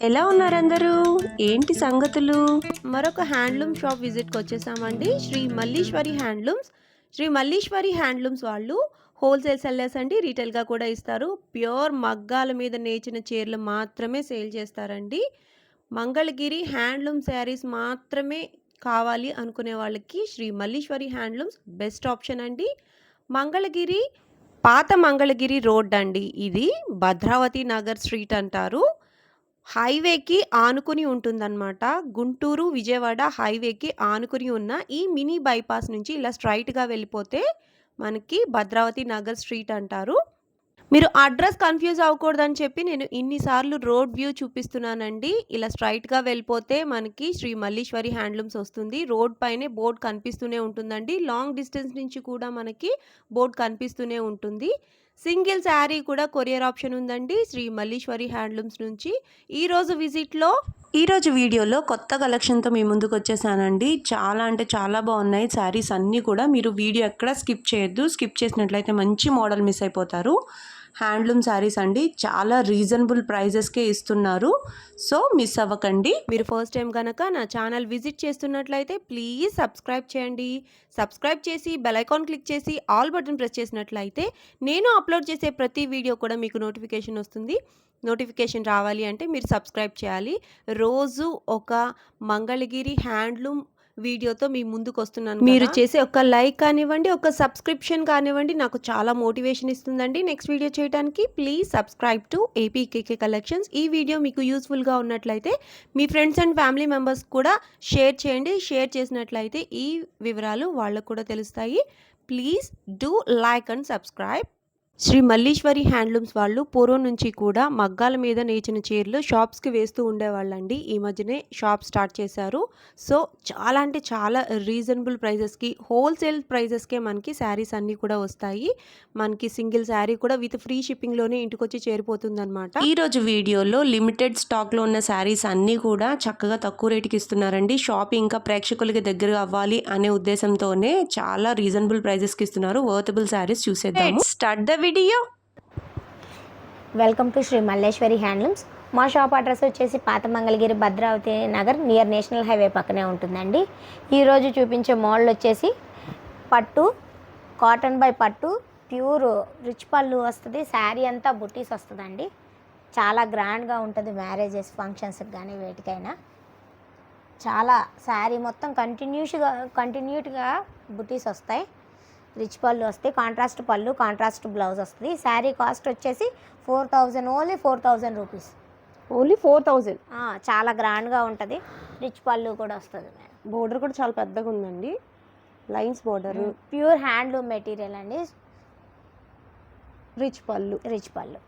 ఎలా ఉన్నారందరూ? ఏంటి సంగతులు? మరొక హ్యాండ్లూమ్ షాప్ విజిట్‌కి వచ్చేసామండి. శ్రీ మల్లీశ్వరి హ్యాండ్లూమ్స్. శ్రీ మల్లీశ్వరి హ్యాండ్లూమ్స్ వాళ్ళు హోల్‌సేల్ సెల్లర్స్ అండి. రీటైల్‌గా కూడా ఇస్తారు. ప్యూర్ మగ్గాల మీద నేచిన చీరలు మాత్రమే సేల్ చేస్తారండి. మంగళగిరి హ్యాండ్లూమ్ శారీస్ మాత్రమే కావాలి అనుకునే వాళ్ళకి Shri Malleswari handlooms best option అండి. మంగళగిరి పాత మంగళగిరి రోడ్ అండి ఇది. భద్రావతి నగర్ స్ట్రీట్ అంటారు. హైవేకి ఆనుకుని ఉంటుందన్నమాట. గుంటూరు, విజయవాడ హైవేకి ఆనుకుని ఉన్న ఈ మినీ బైపాస్ నుంచి ఇలా స్ట్రెయిట్‌గా వెళ్ళిపోతే మనకి భద్రావతి నగర్ స్ట్రీట్ అంటారు. మీరు అడ్రస్ కన్‌ఫ్యూజ్ అవ్వకూడదని చెప్పి నేను ఇన్ని సార్లు రోడ్ వ్యూ చూపిస్తున్నానండి. ఇలా స్ట్రెయిట్‌గా వెళ్ళిపోతే మనకి శ్రీ మల్లీశ్వరి హ్యాండ్లూమ్స్ వస్తుంది. రోడ్ పైనే బోర్డ్ కనిపిస్తూనే ఉంటుందండి. లాంగ్ డిస్టెన్స్ నుంచి కూడా మనకి బోర్డ్ కనిపిస్తూనే ఉంటుంది. సింగిల్ శారీ కూడా కొరియర్ ఆప్షన్ ఉందండి శ్రీ మల్లీశ్వరి హ్యాండ్లూమ్స్ నుంచి. ఈరోజు వీడియోలో కొత్త కలెక్షన్‌తో మీ ముందుకొచ్చేసానండి. చాలా అంటే చాలా బాగున్నాయి శారీస్ అన్నీ కూడా. మీరు వీడియో ఎక్కడ స్కిప్ చేయొద్దు. స్కిప్ చేసినట్లయితే మంచి మోడల్ మిస్ అయిపోతారు. హ్యాండ్లూమ్ శారీస్ అండి. చాలా రీజనబుల్ ప్రైజెస్‌కే ఇస్తున్నారు. సో మిస్ అవ్వకండి. మీరు ఫస్ట్ టైం గనక నా ఛానల్ విజిట్ చేస్తున్నట్లయితే ప్లీజ్ సబ్స్క్రైబ్ చేయండి. సబ్స్క్రైబ్ చేసి బెల్ ఐకాన్ క్లిక్ చేసి ఆల్ బటన్ ప్రెస్ చేసినట్లయితే నేను అప్లోడ్ చేసే ప్రతి వీడియో కూడా మీకు నోటిఫికేషన్ వస్తుంది. నోటిఫికేషన్ రావాలి అంటే మీరు సబ్స్క్రైబ్ చేయాలి. రోజు ఒక మంగళగిరి హ్యాండ్లూమ్ వీడియోతో మీ ముందుకు వస్తున్నాను. మీరు చేసే ఒక లైక్ కానివ్వండి, ఒక సబ్స్క్రిప్షన్ కానివ్వండి నాకు చాలా మోటివేషన్ ఇస్తుందండి నెక్స్ట్ వీడియో చేయడానికి. Please subscribe to APKK collections. ఈ వీడియో మీకు యూస్ఫుల్గా ఉన్నట్లయితే మీ ఫ్రెండ్స్ అండ్ ఫ్యామిలీ మెంబర్స్ కూడా షేర్ చేయండి. షేర్ చేసినట్లయితే ఈ వివరాలు వాళ్ళకు కూడా తెలుస్తాయి. Please do like and subscribe. Shri Malleswari handlooms వాళ్ళు పూర్వం నుంచి కూడా మగ్గాల మీద నేచిన చీరలు షాప్స్కి వేస్తూ ఉండేవాళ్ళండి. ఈ మధ్యనే షాప్ స్టార్ట్ చేశారు. సో చాలా అంటే చాలా రీజనబుల్ ప్రైజెస్కి, హోల్సేల్ ప్రైజెస్కే మనకి శారీస్ అన్నీ కూడా వస్తాయి. మనకి సింగిల్ శారీ కూడా విత్ ఫ్రీ షిప్పింగ్లోనే ఇంటికొచ్చి చేరిపోతుందన్నమాట. ఈరోజు వీడియోలో లిమిటెడ్ స్టాక్లో ఉన్న శారీస్ అన్నీ కూడా చక్కగా తక్కువ రేటుకి ఇస్తున్నారండి. షాప్ ఇంకా ప్రేక్షకులకి దగ్గర అవ్వాలి అనే ఉద్దేశంతోనే చాలా రీజనబుల్ ప్రైజెస్కి ఇస్తున్నారు. వర్తబుల్ శారీస్ చూసేద్దాము. Start the video. Welcome to Shri Malleswari handlooms. మా షాప్ అడ్రస్ వచ్చేసి పాత Mangalagiri Bhadravati Nagar near national highway పక్కనే ఉంటుందండి. ఈరోజు చూపించే మోడల్ వచ్చేసి పట్టు, కాటన్ బై పట్టు, ప్యూర్ రిచ్ పళ్ళు వస్తుంది. శారీ అంతా బుటీస్ వస్తుందండి. చాలా గ్రాండ్గా ఉంటుంది మ్యారేజెస్ ఫంక్షన్స్కి కానీ వేటికైనా. చాలా శారీ మొత్తం కంటిన్యూట్గా బుటీస్ వస్తాయి. రిచ్ పళ్ళు వస్తాయి. కాంట్రాస్ట్ పళ్ళు, కాంట్రాస్ట్ బ్లౌజ్ వస్తుంది. శారీ కాస్ట్ వచ్చేసి 4000, ఓన్లీ 4000 రూపీస్. ఓన్లీ 4000. చాలా గ్రాండ్గా ఉంటుంది. రిచ్ పళ్ళు కూడా వస్తుంది మేడం. బోర్డర్ కూడా చాలా పెద్దగా ఉందండి. Lines border, pure handloom material అండి. రిచ్ పళ్ళు.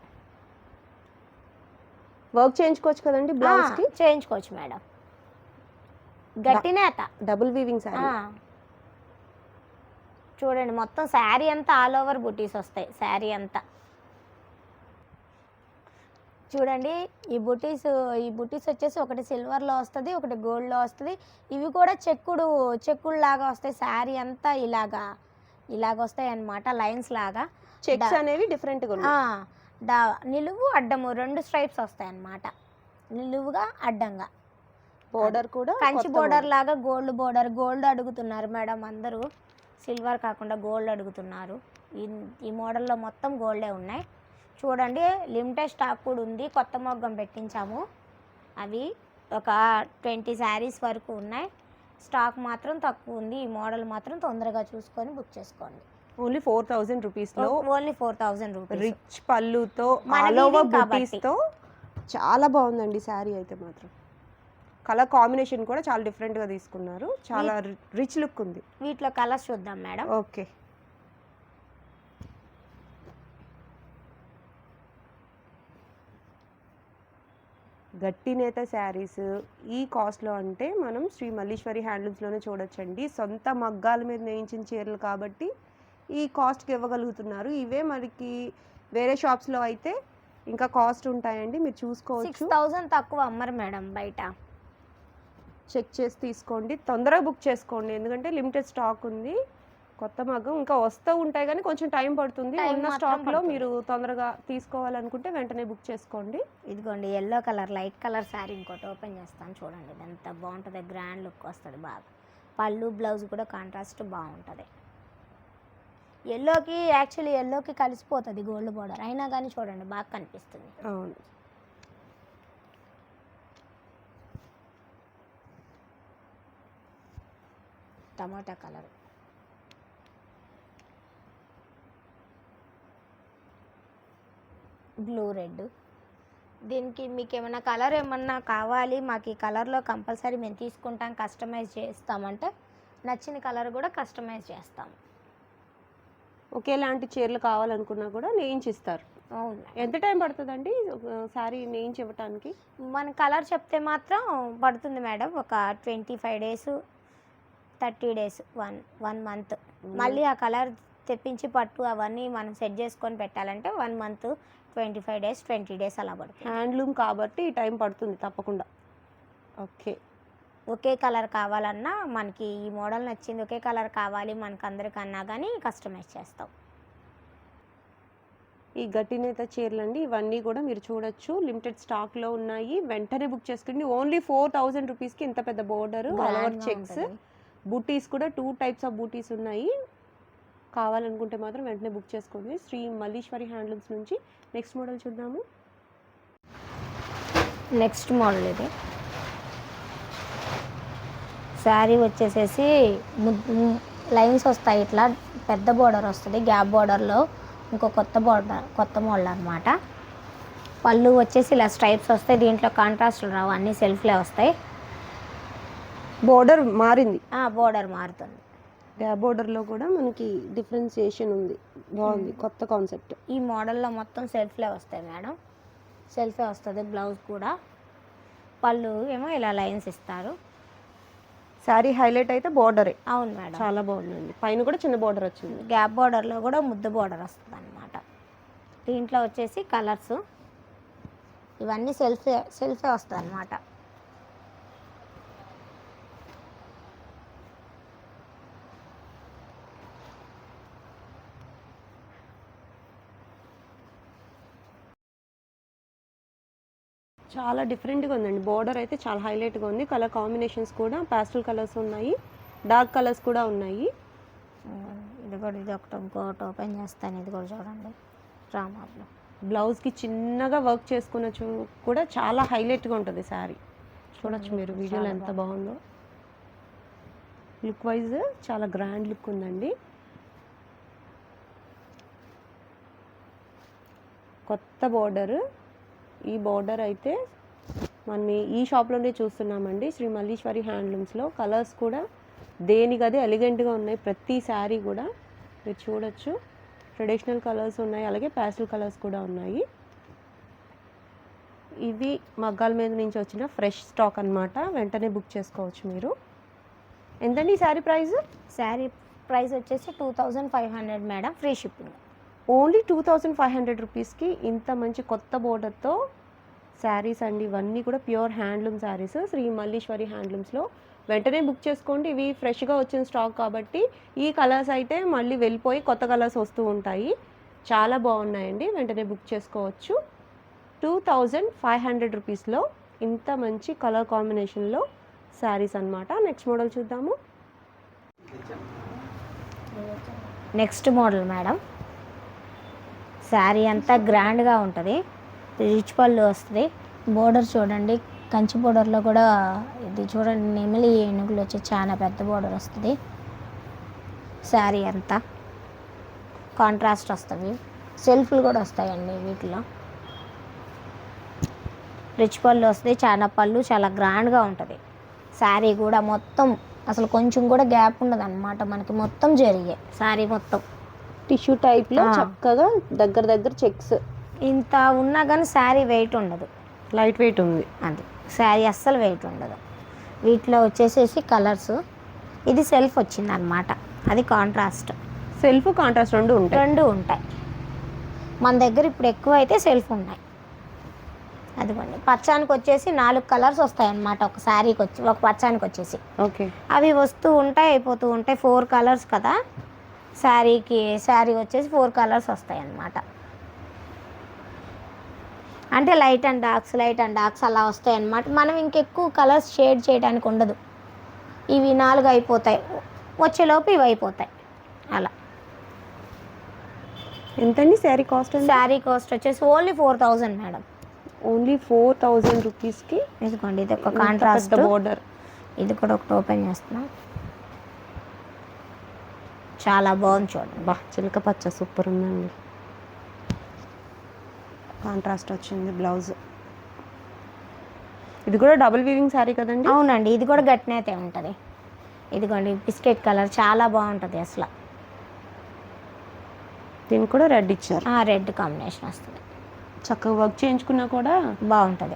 వర్క్ చేయించుకోవచ్చు కదండి బ్లౌజ్కి. చేయించుకోవచ్చు మేడం. గట్టి నేత డబుల్ వీవింగ్ శారీ. చూడండి మొత్తం శారీ అంతా ఆల్ ఓవర్ బుటీస్ వస్తాయి. శారీ అంతా చూడండి. ఈ బుటీస్ వచ్చేసి ఒకటి సిల్వర్లో వస్తుంది, ఒకటి గోల్డ్లో వస్తుంది. ఇవి కూడా చెక్కుడు లాగా వస్తాయి. శారీ అంతా ఇలాగ వస్తాయి అన్నమాట. లైన్స్ లాగా చెక్స్ అనేవి డిఫరెంట్గా ఉన్నాయి. నిలువు అడ్డము 2 స్ట్రైప్స్ వస్తాయి అన్నమాట. నిలువుగా అడ్డంగా. బోర్డర్ కూడా కంచి బోర్డర్ లాగా గోల్డ్ అడుగుతున్నారు మేడం అందరూ. సిల్వర్ కాకుండా గోల్డ్ అడుగుతున్నారు. ఈ మోడల్లో మొత్తం గోల్డే ఉన్నాయి. చూడండి లిమిటెడ్ స్టాక్ కూడా ఉంది. కొత్త మొగ్గం పెట్టించాము. అవి ఒక 20 శారీస్ వరకు ఉన్నాయి. స్టాక్ మాత్రం తక్కువ ఉంది. ఈ మోడల్ మాత్రం తొందరగా చూసుకొని బుక్ చేసుకోండి. ఓన్లీ 4000 రూపీస్లో. Only 4000 rupees. రిచ్ పళ్ళుతో ఆల్ ఓవర్ బుటీస్తో చాలా బాగుందండి శారీ అయితే మాత్రం. కలర్ కాంబినేషన్ కూడా చాలా డిఫరెంట్గా తీసుకున్నారు. చాలా రిచ్ లుక్ ఉంది. వీటిలో కలర్స్ చూద్దాం మేడం. ఓకే. గట్టి నేత శారీస్ ఈ కాస్ట్లో అంటే మనం శ్రీ మల్లీశ్వరి హ్యాండ్లూమ్స్లోనే చూడొచ్చండి. సొంత మగ్గాల మీద నేయించిన చీరలు కాబట్టి ఈ కాస్ట్కి ఇవ్వగలుగుతున్నారు. ఇవే మనకి వేరే షాప్స్లో అయితే ఇంకా కాస్ట్ ఉంటాయండి. మీరు చూసుకోవచ్చు. 6000 తక్కువ అమ్మరు మేడం బయట. చెక్ చేసి తీసుకోండి. తొందరగా బుక్ చేసుకోండి ఎందుకంటే లిమిటెడ్ స్టాక్ ఉంది. కొత్త మగ్గం ఇంకా వస్తూ ఉంటాయి కానీ కొంచెం టైం పడుతుంది. టైం ఉన్న మాత్రం స్టాక్లో పడుతుంది. మీరు తొందరగా తీసుకోవాలనుకుంటే వెంటనే బుక్ చేసుకోండి. ఇదిగోండి yellow colour light colour sari ఇంకోటి ఓపెన్ చేస్తాను చూడండి. ఇది ఎంత బాగుంటుంది, గ్రాండ్ లుక్ వస్తుంది బాగా. పళ్ళు బ్లౌజ్ కూడా కాంట్రాస్ట్ బాగుంటుంది. ఎల్లోకి యాక్చువల్లీ ఎల్లోకి కలిసిపోతుంది గోల్డ్ బార్డర్ అయినా కానీ చూడండి బాగా కనిపిస్తుంది. అవును, టమాటా కలర్, బ్లూ రెడ్. దీనికి మీకు ఏమైనా కలర్ ఏమన్నా కావాలి, మాకు ఈ కలర్లో కంపల్సరీ మేము తీసుకుంటాం, కస్టమైజ్ చేస్తామంటే నచ్చిన కలర్ కూడా కస్టమైజ్ చేస్తాము. ఒకేలాంటి చీరలు కావాలనుకున్నా కూడా నేయించిస్తారు. అవును, ఎంత టైం పడుతుందండి శారీ నేయించి ఇవ్వటానికి? మన కలర్ చెప్తే మాత్రం పడుతుంది మేడం, ఒక 25 డేస్ 30 డేస్, వన్ మంత్. మళ్ళీ ఆ కలర్ తెప్పించి పట్టు అవన్నీ మనం సెట్ చేసుకొని పెట్టాలంటే 1 మంత్ 25 డేస్ 20 డేస్ అలా పడుతుంది. హ్యాండ్లూమ్ కాబట్టి టైం పడుతుంది తప్పకుండా. ఓకే, ఒకే కలర్ కావాలన్నా మనకి ఈ మోడల్ నచ్చింది, ఒకే కలర్ కావాలి మనకు అందరికన్నా కానీ కస్టమైజ్ చేస్తాం. ఈ గట్టినేత చీరలు అండి, ఇవన్నీ కూడా మీరు చూడొచ్చు, లిమిటెడ్ స్టాక్లో ఉన్నాయి. వెంటనే బుక్ చేసుకోండి. ఓన్లీ 4000 రూపీస్కి ఇంత పెద్ద బోర్డర్, ఆల్ ఓవర్ చెక్స్, బూటీస్ కూడా 2 టైప్స్ ఆఫ్ బూటీస్ ఉన్నాయి. కావాలనుకుంటే మాత్రం వెంటనే బుక్ చేసుకోండి. శ్రీ మల్లీశ్వరి హ్యాండ్లూమ్స్ నుంచి నెక్స్ట్ మోడల్ చూద్దాము. నెక్స్ట్ మోడల్ ఇది శారీ వచ్చేసేసి లైన్స్ వస్తాయి, ఇట్లా పెద్ద బోర్డర్ వస్తుంది, గ్యాప్ బోర్డర్లో ఇంకో కొత్త మోడల్ అనమాట. పళ్ళు వచ్చేసి ఇలా స్ట్రైప్స్ వస్తాయి, దీంట్లో కాంట్రాస్ట్లు రావు, అన్నీ సెల్ఫ్లే వస్తాయి. బోర్డర్ మారింది, బోర్డర్ మారుతుంది. గ్యాప్ బోర్డర్లో కూడా మనకి డిఫరెన్సియేషన్ ఉంది, బాగుంది, కొత్త కాన్సెప్ట్. ఈ మోడల్లో మొత్తం సెల్ఫ్లే వస్తాయి మేడం, సెల్ఫే వస్తుంది. బ్లౌజ్ కూడా, పళ్ళు ఏమో ఇలా లైన్స్ ఇస్తారు. శారీ హైలైట్ అయితే బోర్డరే. అవును మేడం, చాలా బాగుందండి. పైన కూడా చిన్న బోర్డర్ వచ్చింది, గ్యాప్ బోర్డర్లో కూడా ముద్ద బోర్డర్ వస్తుంది అనమాట. దీంట్లో వచ్చేసి కలర్స్ ఇవన్నీ సెల్ఫే వస్తుంది అనమాట. చాలా డిఫరెంట్గా ఉందండి. బోర్డర్ అయితే చాలా హైలైట్గా ఉంది. కలర్ కాంబినేషన్స్ కూడా పాస్టల్ కలర్స్ ఉన్నాయి, డార్క్ కలర్స్ కూడా ఉన్నాయి. ఇది ఒకటి ఇంకోటి ఓపెన్ చేస్తాను, ఇది కూడా చూడండి డ్రామాలో. బ్లౌజ్కి చిన్నగా వర్క్ చేసుకున్న కూడా చాలా హైలైట్గా ఉంటుంది శారీ. చూడొచ్చు మీరు వీడియోలో ఎంత బాగుందో. లుక్ వైజ్ చాలా గ్రాండ్ లుక్ ఉందండి. కొత్త బోర్డర్, ఈ బోర్డర్ అయితే మనం ఈ షాప్లోనే చూస్తున్నామండి, శ్రీ మల్లీశ్వరి హ్యాండ్లూమ్స్లో. కలర్స్ కూడా దేనికదే ఎలిగెంట్గా ఉన్నాయి. ప్రతి శారీ కూడా మీరు చూడొచ్చు, ట్రెడిషనల్ కలర్స్ ఉన్నాయి, అలాగే ప్యాస్టల్ కలర్స్ కూడా ఉన్నాయి. ఇవి మగ్గాల మీద నుంచి వచ్చిన ఫ్రెష్ స్టాక్ అన్నమాట, వెంటనే బుక్ చేసుకోవచ్చు మీరు. ఎంతండి ఈ శారీ ప్రైస్? శారీ ప్రైస్ వచ్చేసి 2500 మేడం, ఫ్రీ షిప్పింగ్. ఓన్లీ 2500 రూపీస్కి ఇంత మంచి కొత్త బోర్డర్తో శారీస్ అండి. ఇవన్నీ కూడా ప్యూర్ హ్యాండ్లూమ్ శారీస్, శ్రీ మల్లీశ్వరి హ్యాండ్లూమ్స్లో. వెంటనే బుక్ చేసుకోండి, ఇవి ఫ్రెష్గా వచ్చిన స్టాక్ కాబట్టి ఈ కలర్స్ అయితే మళ్ళీ వెళ్ళిపోయి కొత్త కలర్స్ వస్తూ ఉంటాయి. చాలా బాగున్నాయండి, వెంటనే బుక్ చేసుకోవచ్చు. 2500 రూపీస్లో ఇంత మంచి కలర్ కాంబినేషన్లో శారీస్ అన్నమాట. నెక్స్ట్ మోడల్ చూద్దాము. నెక్స్ట్ మోడల్ మేడం, శారీ అంతా గ్రాండ్గా ఉంటుంది, రిచ్ పళ్ళు వస్తుంది. బోర్డర్ చూడండి, కంచి బోర్డర్లో కూడా ఇది చూడండి, నెమలి ఏనుగులు వచ్చి చాలా పెద్ద బోర్డర్ వస్తుంది. శారీ అంతా కాంట్రాస్ట్ వస్తుంది, సెల్ఫ్లు కూడా వస్తాయండి వీటిలో. రిచ్ పళ్ళు వస్తుంది, చాలా పళ్ళు చాలా గ్రాండ్గా ఉంటుంది. శారీ కూడా మొత్తం అసలు కొంచెం కూడా గ్యాప్ ఉండదు అనమాట, మనకి మొత్తం జరిగే శారీ మొత్తం టిష్యూ టైప్లో చక్కగా దగ్గర చెక్స్. ఇంత ఉన్నా కానీ శారీ వెయిట్ ఉండదు, లైట్ వెయిట్ ఉంది. అది శారీ అస్సలు వెయిట్ ఉండదు. వీటిలో వచ్చేసేసి కలర్స్, ఇది సెల్ఫ్ వచ్చింది అనమాట, అది కాంట్రాస్ట్. సెల్ఫ్ కాంట్రాస్ట్ రెండు ఉంటాయి మన దగ్గర. ఇప్పుడు ఎక్కువ అయితే సెల్ఫ్ ఉన్నాయి. అదిగోండి, పచ్చానికి వచ్చేసి 4 కలర్స్ వస్తాయి అన్నమాట ఒక శారీకి వచ్చి, ఒక పచ్చానికి వచ్చేసి. ఓకే, అవి వస్తూ ఉంటాయి, అయిపోతూ ఉంటాయి. 4 కలర్స్ కదా, శారీ వచ్చేసి 4 కలర్స్ వస్తాయి అన్నమాట. అంటే లైట్ అండ్ డార్క్స్ అలా వస్తాయి అన్నమాట. మనం ఇంకెక్కువ కలర్స్ షేడ్ చేయడానికి ఉండదు. ఇవి 4 అయిపోతాయి, వచ్చేలోపు ఇవి అయిపోతాయి అలా. ఎంతండి శారీ కాస్ట్? శారీ కాస్ట్ వచ్చేసి ఓన్లీ 4000 మేడం. ఓన్లీ 4000 రూపీస్కి. ఇదిగోండి, ఇది ఒక కాంట్రాస్ట్ బోర్డర్. ఇది కూడా ఒకటి ఓపెన్ చేస్తున్నాం. చాలా బాగుంది చూడండి. బా, చిలక పచ్చ సూపర్ ఉందండి. కాంట్రాస్ట్ వచ్చింది బ్లౌజ్. ఇది కూడా డబుల్ వీవింగ్ శారీ కదండి? అవునండి, ఇది కూడా గట్టినైతే ఉంటుంది. ఇదిగోండి బిస్కెట్ కలర్, చాలా బాగుంటుంది అసలు. దీనికి కూడా రెడ్ ఇచ్చారు. రెడ్ కాంబినేషన్ వస్తుంది. చక్కగా వర్క్ చేయించుకున్నా కూడా బాగుంటుంది.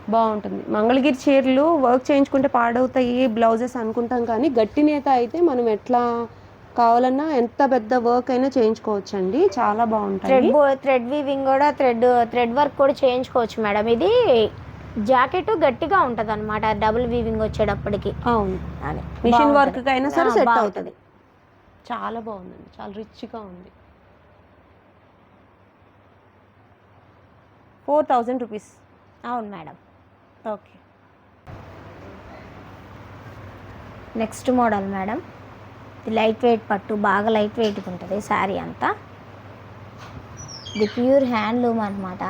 మంగళగిరి చీరలు వర్క్ చేయించుకుంటే పాడవుతాయి బ్లౌజెస్ అనుకుంటాం, కానీ గట్టి నేత అయితే మనం ఎట్లా కావాలన్నా ఎంత పెద్ద వర్క్ అయినా చేయించుకోవచ్చండి. చాలా బాగుంటుంది. థ్రెడ్ వీవింగ్ కూడా థ్రెడ్ వర్క్ కూడా చేయించుకోవచ్చు మేడం. ఇది జాకెట్ గట్టిగా ఉంటుంది అనమాట డబుల్ వీవింగ్ వచ్చేటప్పటికి. అవును, మిషన్ వర్క్ అయినా సరే సెట్ అవుతుంది. చాలా బాగుందండి, చాలా రిచ్గా ఉంది. 4000 రూపీస్. అవును madam. Okay, next model madam. Light weight పట్టు, బాగా లైట్ వెయిట్గా ఉంటుంది శారీ అంతా. ఇది ప్యూర్ హ్యాండ్లూమ్ అనమాట.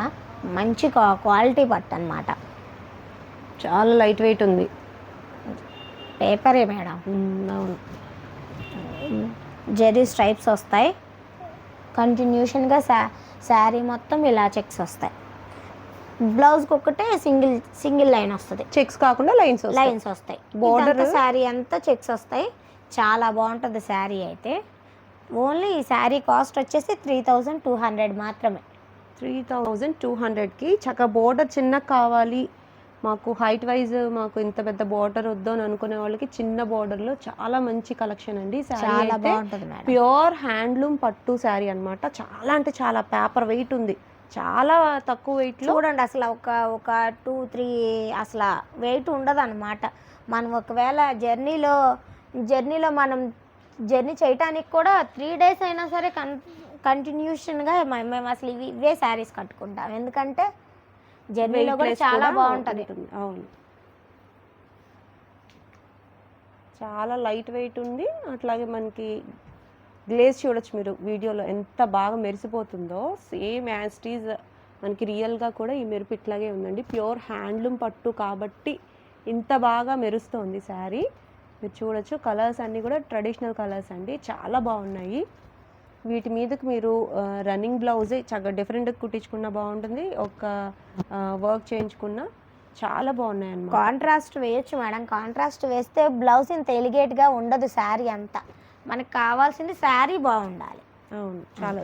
మంచి క్వాలిటీ పట్టు అనమాట. చాలా లైట్ వెయిట్ ఉంది. పేపరే మేడం. అవును, జెరీ స్ట్రైప్స్ వస్తాయి కంటిన్యూషన్గా. శారీ మొత్తం ఇలా చెక్స్ వస్తాయి. బ్లౌజ్కి ఒకటే సింగిల్ లైన్ వస్తుంది. చెక్స్ కాకుండా లైన్స్ వస్తాయి. బోర్డర్ శారీ అంతా చెక్స్ వస్తాయి. చాలా బాగుంటుంది శారీ అయితే. ఓన్లీ ఈ శారీ కాస్ట్ వచ్చేసి 3200 మాత్రమే. 3200కి చక్కగా బోర్డర్ చిన్నగా కావాలి, మాకు హైట్ వైజ్ మాకు ఇంత పెద్ద బోర్డర్ వద్దు అని అనుకునే వాళ్ళకి చిన్న బోర్డర్లో చాలా మంచి కలెక్షన్ అండి. చాలా బాగుంటుంది మేడం. ప్యూర్ హ్యాండ్లూమ్ పట్టు శారీ అనమాట. చాలా అంటే చాలా పేపర్ వెయిట్ ఉంది, చాలా తక్కువ వెయిట్. చూడండి అసలు ఒక 2-3 అసలు వెయిట్ ఉండదు అనమాట. మనం ఒకవేళ జర్నీలో మనం జర్నీ చేయటానికి కూడా 3 days అయినా సరే కంటిన్యూషన్గా మేము అసలు ఇవే శారీస్ కట్టుకుంటాం. ఎందుకంటే జర్నీలో కూడా చాలా బాగుంటుంది. అవును, చాలా లైట్ వెయిట్ ఉంది. అట్లాగే మనకి గ్లేజ్ చూడొచ్చు మీరు వీడియోలో ఎంత బాగా మెరిసిపోతుందో. సేమ్ యాజ్ ఇట్ ఈజ్ మనకి రియల్గా కూడా ఈ మెరుపు ఇట్లాగే ఉందండి. ప్యూర్ హ్యాండ్లూమ్ పట్టు కాబట్టి ఇంత బాగా మెరుస్తుంది శారీ. మీరు చూడొచ్చు కలర్స్ అన్నీ కూడా ట్రెడిషనల్ కలర్స్ అండి, చాలా బాగున్నాయి. వీటి మీదకి మీరు రన్నింగ్ బ్లౌజే చక్కగా డిఫరెంట్గా కుట్టించుకున్నా బాగుంటుంది, ఒక వర్క్ చేయించుకున్నా చాలా బాగున్నాయి అన్నమాట. కాంట్రాస్ట్ వేయచ్చు మేడం. కాంట్రాస్ట్ వేస్తే బ్లౌజ్ ఇంత ఎలిగేట్గా ఉండదు శారీ అంతా. మనకు కావాల్సింది శారీ బాగుండాలి. అవును, చాలా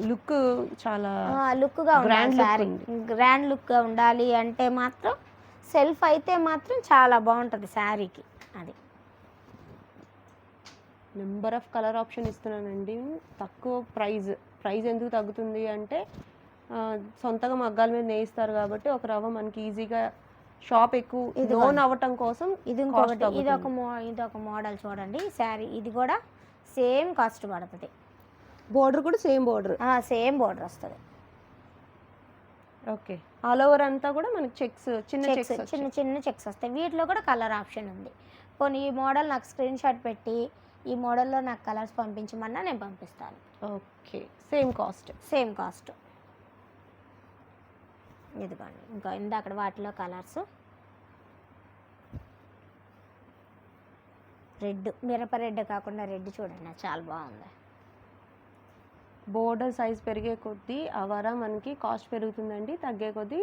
లుక్గా ఉండాలి శారీ. గ్రాండ్ లుక్గా ఉండాలి అంటే మాత్రం సెల్ఫ్ అయితే మాత్రం చాలా బాగుంటుంది శారీకి. అది నెంబర్ ఆఫ్ కలర్ ఆప్షన్ ఇస్తున్నానండి. తక్కువ ప్రైస్ ఎందుకు తగ్గుతుంది అంటే సొంతగా మగ్గాల మీద నేయిస్తారు కాబట్టి ఒక రవ్వ మనకి ఈజీగా షాప్ ఎక్కువ లోన్ అవ్వటం కోసం. ఇది ఒక మోడల్ చూడండి శారీ. ఇది కూడా సేమ్ కాస్ట్ పడుతుంది. బోర్డర్ కూడా సేమ్ బోర్డర్ వస్తుంది. ఓకే, ఆల్ ఓవర్ అంతా కూడా మనకి చెక్స్ చిన్న చెక్స్ వస్తాయి. వీటిలో కూడా కలర్ ఆప్షన్ ఉంది. పోనీ ఈ మోడల్ నాకు స్క్రీన్ షాట్ పెట్టి ఈ మోడల్లో నాకు కలర్స్ పంపించమన్నా నేను పంపిస్తాను. Okay, same cost. ఇదిగోండి ఇంకా ఇందాక వాటిలో కలర్స్. రెడ్, మిరప రెడ్ కాకుండా రెడ్ చూడండి, చాలా బాగుంది. బోర్డర్ సైజ్ పెరిగే కొద్దీ అవర మనకి కాస్ట్ పెరుగుతుందండి, తగ్గే కొద్దీ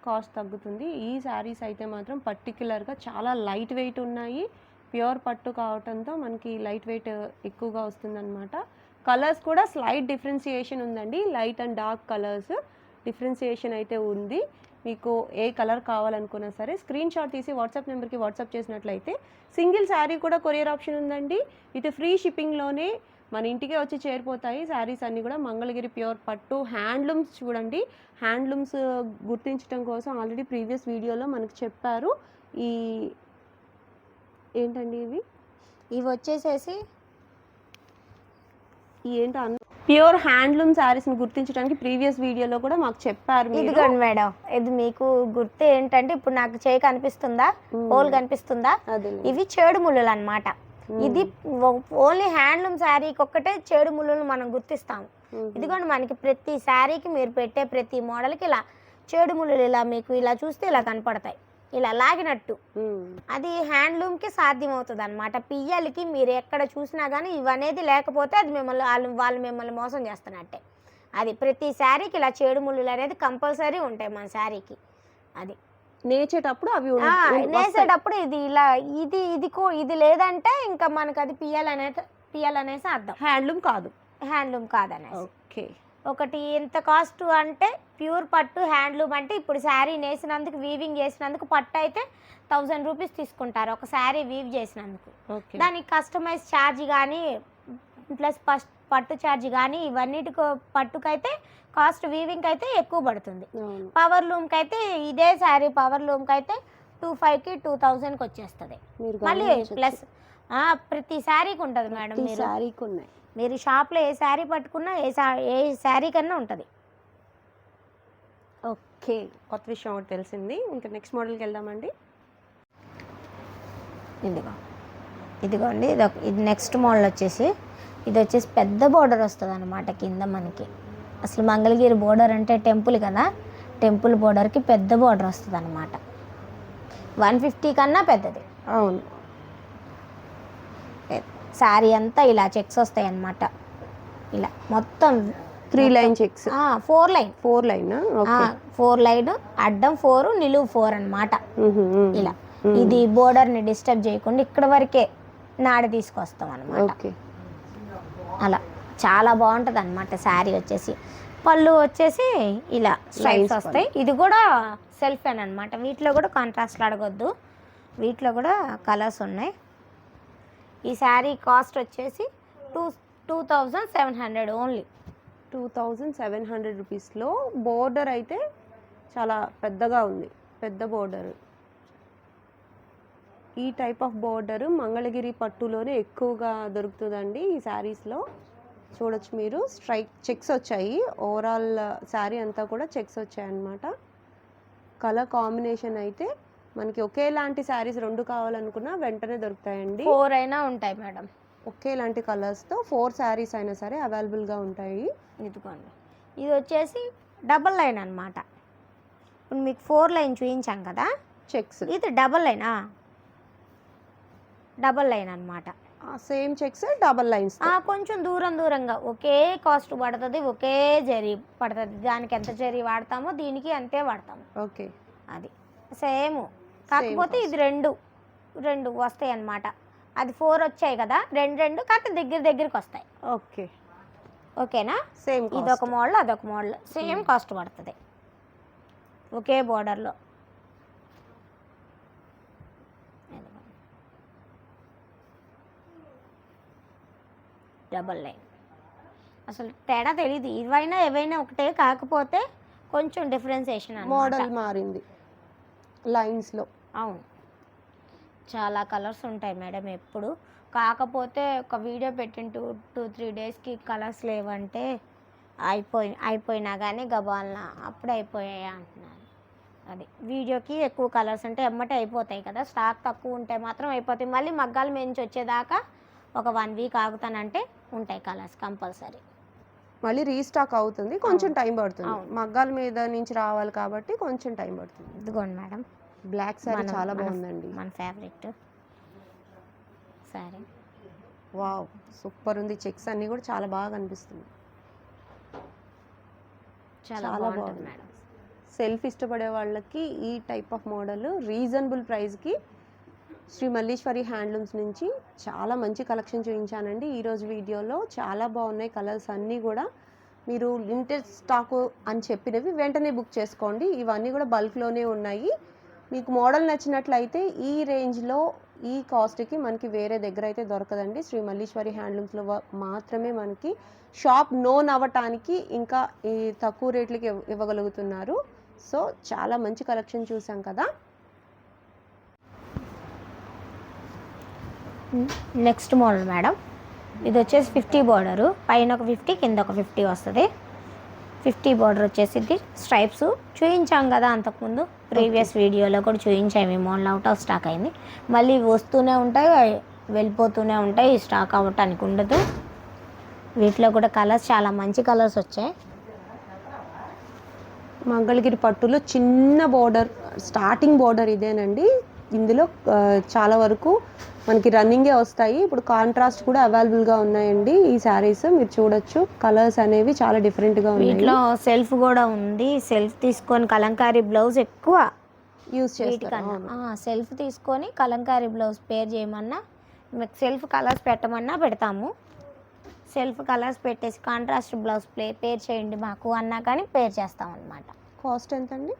కాస్ట్ తగ్గుతుంది. ఈ శారీస్ అయితే మాత్రం పర్టిక్యులర్గా చాలా లైట్ వెయిట్ ఉన్నాయి. ప్యూర్ పట్టు కావటంతో మనకి లైట్ వెయిట్ ఎక్కువగా వస్తుందన్నమాట. కలర్స్ కూడా స్లైట్ డిఫరెన్సియేషన్ ఉందండి. Light and dark colours differentiation అయితే ఉంది. మీకు ఏ కలర్ కావాలనుకున్నా సరే స్క్రీన్ షాట్ తీసి వాట్సాప్ నెంబర్కి వాట్సాప్ చేసినట్లయితే సింగిల్ శారీ కూడా కొరియర్ ఆప్షన్ ఉందండి. విత్ ఫ్రీ షిప్పింగ్లోనే మన ఇంటికే వచ్చి చేరిపోతాయి శారీస్ అన్నీ కూడా. మంగళగిరి ప్యూర్ పట్టు హ్యాండ్లూమ్స్ చూడండి. హ్యాండ్లూమ్స్ గుర్తించడం కోసం ఆల్రెడీ ప్రీవియస్ వీడియోలో మనకు చెప్పారు. ఏంటండి ఇవి వచ్చేసేసి ప్యూర్ హ్యాండ్లూమ్ శారీస్ని గుర్తించడానికి ప్రీవియస్ వీడియోలో కూడా మాకు చెప్పారు మీరు. ఇదిగోండి మేడం, ఇది మీకు గుర్తు ఏంటంటే ఇప్పుడు నాకు చేయి కనిపిస్తుందా, హోల్ కనిపిస్తుందా, ఇవి చేడు ముళ్ళులు అన్నమాట. ఇది ఓన్లీ హ్యాండ్లూమ్ శారీకి ఒక్కటే చేడు ముళ్ళులు మనం గుర్తిస్తాం. ఇదిగోండి మనకి ప్రతి శారీకి మీరు పెట్టే ప్రతి మోడల్కి ఇలా చేడు ముళ్ళులు ఇలా మీకు ఇలా చూస్తే ఇలా కనపడతాయి, ఇలా లాగినట్టు. అది హ్యాండ్లూమ్కి సాధ్యం అవుతుంది అనమాట. పియ్యలకి మీరు ఎక్కడ చూసినా కానీ ఇవనేది లేకపోతే అది మిమ్మల్ని వాళ్ళు మిమ్మల్ని మోసం చేస్తున్నట్టే. అది ప్రతి శారీకి ఇలా చేడు ముళ్ళులు అనేది కంపల్సరీ ఉంటాయి మన శారీకి. అది నేచేటప్పుడు అవి నేసేటప్పుడు ఇది ఇలా ఇది లేదంటే ఇంకా మనకు అది పియ్యాలనేసి అర్థం. హ్యాండ్లూమ్ కాదనేసి. ఓకే. ఒకటి ఎంత కాస్ట్ అంటే ప్యూర్ పట్టు హ్యాండ్లూమ్ అంటే ఇప్పుడు శారీ నేసినందుకు వీవింగ్ చేసినందుకు పట్టు అయితే 1000 రూపీస్ తీసుకుంటారు ఒక శారీ వీవ్ చేసినందుకు. దానికి కస్టమైజ్ ఛార్జ్ కానీ ప్లస్ పట్టు ఛార్జ్ కానీ ఇవన్నిటికి పట్టుకైతే కాస్ట్ వీవింగ్కి అయితే ఎక్కువ పడుతుంది. పవర్ లూమ్కి అయితే ఇదే శారీ పవర్ లూమ్కి అయితే 2500కి 2000కి వచ్చేస్తుంది. మళ్ళీ ప్లస్ ప్రతి శారీకి ఉంటుంది మేడం. మీరు షాప్లో ఏ శారీ పట్టుకున్నా ఏ శారీ కన్నా ఉంటుంది. ఓకే, కొత్త విషయం ఒకటి తెలిసింది. ఇంకా నెక్స్ట్ మోడల్కి వెళ్దామండి. ఇదిగోండి ఇది నెక్స్ట్ మోడల్ వచ్చేసి ఇది వచ్చేసి పెద్ద బోర్డర్ వస్తుంది అనమాట కింద మనకి. అసలు మంగళగిరి బోర్డర్ అంటే టెంపుల్ కదా, టెంపుల్ బోర్డర్కి పెద్ద బోర్డర్ వస్తుంది అనమాట. 150 కన్నా పెద్దది. అవును. శారీ అంతా ఇలా చెక్స్ వస్తాయి అన్నమాట. ఇలా మొత్తం 3 లైన్ చెక్స్. 4 లైన్ 4 లైన్ అడ్డం 4 నిలువు 4 అన్నమాట. ఇలా ఇది బోర్డర్ని డిస్టర్బ్ చేయకుండా ఇక్కడ వరకే నాడి తీసుకొస్తాం అన్నమాట. అలా చాలా బాగుంటుంది అన్నమాట శారీ వచ్చేసి. పళ్ళు వచ్చేసి ఇలా స్ట్రైప్స్ వస్తాయి. ఇది కూడా సెల్ఫ్ అని అనమాట. వీటిలో కూడా కాంట్రాస్ట్ అడగొద్దు, వీటిలో కూడా కలర్స్ ఉన్నాయి. ఈ శారీ కాస్ట్ వచ్చేసి 2700 ఓన్లీ. 2700 రూపీస్లో బోర్డర్ అయితే చాలా పెద్దగా ఉంది, పెద్ద బోర్డర్. ఈ టైప్ ఆఫ్ బోర్డర్ మంగళగిరి పట్టులోనే ఎక్కువగా దొరుకుతుందండి. ఈ శారీస్లో చూడొచ్చు మీరు. స్ట్రైక్ చెక్స్ వచ్చాయి, ఓవరాల్ శారీ అంతా కూడా చెక్స్ వచ్చాయి అన్నమాట. కలర్ కాంబినేషన్ అయితే మనకి ఒకేలాంటి శారీస్ 2 కావాలనుకున్నా వెంటనే దొరుకుతాయండి. 4 అయినా ఉంటాయి మేడం. ఒకేలాంటి కలర్స్తో 4 శారీస్ అయినా సరే అవైలబుల్గా ఉంటాయి. ఇదిగోండి ఇది వచ్చేసి డబల్ లైన్ అనమాట. ఇప్పుడు మీకు 4 లైన్ చూపించాం కదా చెక్స్, ఇది డబల్ లైన్ అనమాట. Same checks double lines. కొంచెం దూరంగా ఒకే కాస్ట్ పడుతుంది, ఒకే జరీ పడుతుంది. దానికి ఎంత జరీ వాడతామో దీనికి అంతే వాడతాము. ఓకే, అది సేమ్. కాకపోతే ఇది రెండు వస్తాయి అన్నమాట. అది 4 వచ్చాయి కదా, రెండు కాకపోతే దగ్గరికి వస్తాయి. ఓకేనా? సేమ్. ఇదొక మోడల్ అదొక మోడల్, సేమ్ కాస్ట్ పడుతుంది ఒకే బోర్డర్లో. డబల్ లైన్ అసలు తేడా తెలియదు. ఏవైనా ఒకటే, కాకపోతే కొంచెం డిఫరెన్సియేషన్ మోడల్ మారింది లైన్స్లో. అవును, చాలా కలర్స్ ఉంటాయి మేడం ఎప్పుడు. కాకపోతే ఒక వీడియో పెట్టిన 2-3 డేస్కి కలర్స్ లేవంటే అయిపోయినా కానీ గబాలన అప్పుడే అయిపోయాయి అంటున్నారు. అది వీడియోకి ఎక్కువ కలర్స్ అంటే ఎమ్మటే అయిపోతాయి కదా, స్టాక్ తక్కువ ఉంటే మాత్రం అయిపోతాయి. మళ్ళీ మగ్గాల మీద నుంచి వచ్చేదాకా ఒక 1 వీక్ ఆగుతానంటే ఉంటాయి కలర్స్ కంపల్సరీ. మళ్ళీ రీస్టాక్ అవుతుంది, కొంచెం టైం పడుతుంది. మగ్గాల మీద నుంచి రావాలి కాబట్టి కొంచెం టైం పడుతుంది. ఇదిగోండి మేడం, బ్లాక్ సారీ చాలా బాగుందండి, మన ఫేవరెట్ సారీ. వావ్, సూపర్ ఉంది. చెక్స్ అన్నీ కూడా చాలా బాగా కనిపిస్తుంది, చాలా బాగుంటుంది మేడం. సెల్ఫ్ ఇష్టపడే వాళ్ళకి ఈ టైప్ ఆఫ్ మోడల్ రీజనబుల్ ప్రైస్కి శ్రీ మల్లీశ్వరి హ్యాండ్లూమ్స్ నుంచి చాలా మంచి కలెక్షన్ చూపించానండి ఈరోజు వీడియోలో. చాలా బాగున్నాయి కలర్స్ అన్నీ కూడా. మీరు లిమిటెడ్ స్టాకు అని చెప్పినవి వెంటనే బుక్ చేసుకోండి. ఇవన్నీ కూడా బల్క్లోనే ఉన్నాయి. మీకు మోడల్ నచ్చినట్లయితే ఈ రేంజ్లో ఈ కాస్ట్కి మనకి వేరే దగ్గర అయితే దొరకదండి. శ్రీ మల్లీశ్వరి హ్యాండ్లూమ్స్లో మాత్రమే మనకి షాప్ నోన్ అవ్వటానికి ఇంకా ఈ తక్కువ రేట్లకి ఇవ్వగలుగుతున్నారు. సో చాలా మంచి కలెక్షన్ చూసాం కదా. నెక్స్ట్ మోడల్ మేడం, ఇది వచ్చేసి 50 బార్డరు, పైన ఒక 50 కింద ఒక 50 వస్తుంది. 50 బార్డర్ వచ్చేసి స్ట్రైప్స్ చూపించాం కదా అంతకుముందు ప్రీవియస్ వీడియోలో కూడా చూపించాము. ఈ మోడల్ అవుట్ ఆఫ్ స్టాక్ అయింది. మళ్ళీ వస్తూనే ఉంటాయి, వెళ్ళిపోతూనే ఉంటాయి, స్టాక్ అవ్వటానికి ఉండదు. వీటిలో కూడా కలర్స్ చాలా మంచి కలర్స్ వచ్చాయి. మంగళగిరి పట్టులో చిన్న బోర్డర్, స్టార్టింగ్ బోర్డర్ ఇదేనండి. ఇందులో చాలా వరకు మనకి రన్నింగే వస్తాయి. ఇప్పుడు కాంట్రాస్ట్ కూడా అవైలబుల్గా ఉన్నాయండి ఈ శారీస్. మీరు చూడొచ్చు కలర్స్ అనేవి చాలా డిఫరెంట్గా ఉన్నాయి. వీటిలో సెల్ఫ్ కూడా ఉంది. సెల్ఫ్ తీసుకొని కలంకారీ బ్లౌజ్ ఎక్కువ యూస్ చేస్తారు. సెల్ఫ్ తీసుకొని కలంకారీ బ్లౌజ్ పేర్ చేయమన్నా, మీకు సెల్ఫ్ కలర్స్ పెట్టమన్నా పెడతాము. సెల్ఫ్ కలర్స్ పెట్టేసి కాంట్రాస్ట్ బ్లౌజ్ పేర్ చేయండి మాకు అన్నా కానీ పేర్ చేస్తాం అన్నమాట. కాస్ట్ ఎంత అండి?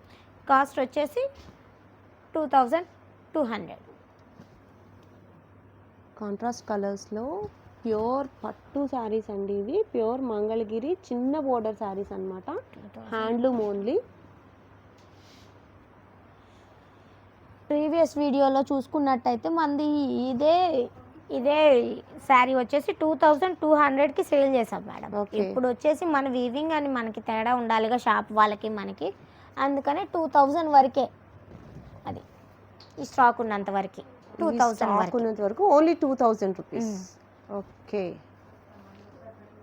కాస్ట్ వచ్చేసి 2200. కాంట్రాస్ట్ కలర్స్లో ప్యూర్ పట్టు శారీస్ అండి. ఇవి ప్యూర్ మంగళగిరి చిన్న బోర్డర్ శారీస్ అన్నమాట. Handloom only. ప్రీవియస్ వీడియోలో చూసుకున్నట్టయితే మంది ఇదే శారీ వచ్చేసి 2200కి సేల్ చేసాం మేడం. ఇప్పుడు వచ్చేసి మన వీవింగ్ అని మనకి తేడా ఉండాలిగా షాప్ వాళ్ళకి మనకి, అందుకనే 2000 వరకే. అది ఈ స్టాక్ ఉన్నంత వరకు 2000 ఉన్నంత వరకు ఓన్లీ 2000 రూపీస్. ఓకే,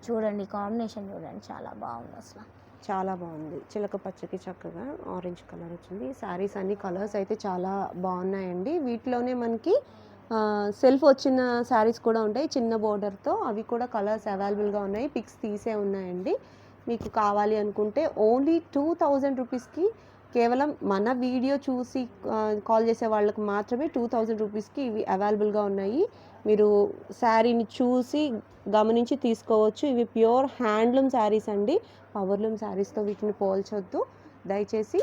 చూడండి కాంబినేషన్ చూడండి, చాలా బాగుంది, అసలు చాలా బాగుంది. చిలక పచ్చకి చక్కగా ఆరెంజ్ కలర్ వచ్చింది. శారీస్ అన్ని కలర్స్ అయితే చాలా బాగున్నాయండి. వీటిలోనే మనకి సెల్ఫ్ వచ్చిన శారీస్ కూడా ఉంటాయి చిన్న బోర్డర్తో. అవి కూడా కలర్స్ అవైలబుల్గా ఉన్నాయి, పిక్స్ తీసే ఉన్నాయండి. మీకు కావాలి అనుకుంటే ఓన్లీ 2000 రూపీస్కి, కేవలం మన వీడియో చూసి కాల్ చేసే వాళ్ళకి మాత్రమే 2000 రూపీస్కి ఇవి అవైలబుల్గా ఉన్నాయి. మీరు శారీని చూసి గమనించి తీసుకోవచ్చు. ఇవి ప్యూర్ హ్యాండ్లూమ్ శారీస్ అండి. పవర్లూమ్ శారీస్తో వీటిని పోల్చొద్దు దయచేసి.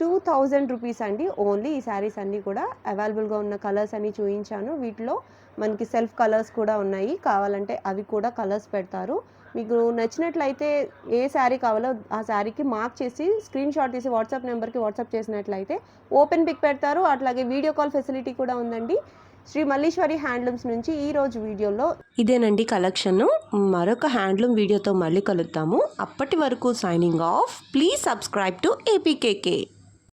2000 రూపీస్ అండి ఓన్లీ. ఈ శారీస్ అన్నీ కూడా అవైలబుల్గా ఉన్న కలర్స్ అన్నీ చూపించాను. వీటిలో మనకి సెల్ఫ్ కలర్స్ కూడా ఉన్నాయి, కావాలంటే అవి కూడా కలర్స్ పెడతారు. మీకు నచ్చినట్లయితే ఏ శారీ కావాలో ఆ శారీకి మార్క్ చేసి స్క్రీన్ షాట్ తీసి వాట్సాప్ నెంబర్కి వాట్సాప్ చేసినట్లయితే ఓపెన్ పిక్ పెడతారు. అట్లాగే వీడియో కాల్ ఫెసిలిటీ కూడా ఉందండి. శ్రీ మల్లీశ్వరి హ్యాండ్లూమ్స్ నుంచి ఈరోజు వీడియోలో ఇదేనండి కలెక్షన్. మరొక హ్యాండ్లూమ్ వీడియోతో మళ్ళీ కలుద్దాము. అప్పటి వరకు signing off. Please subscribe to APKK.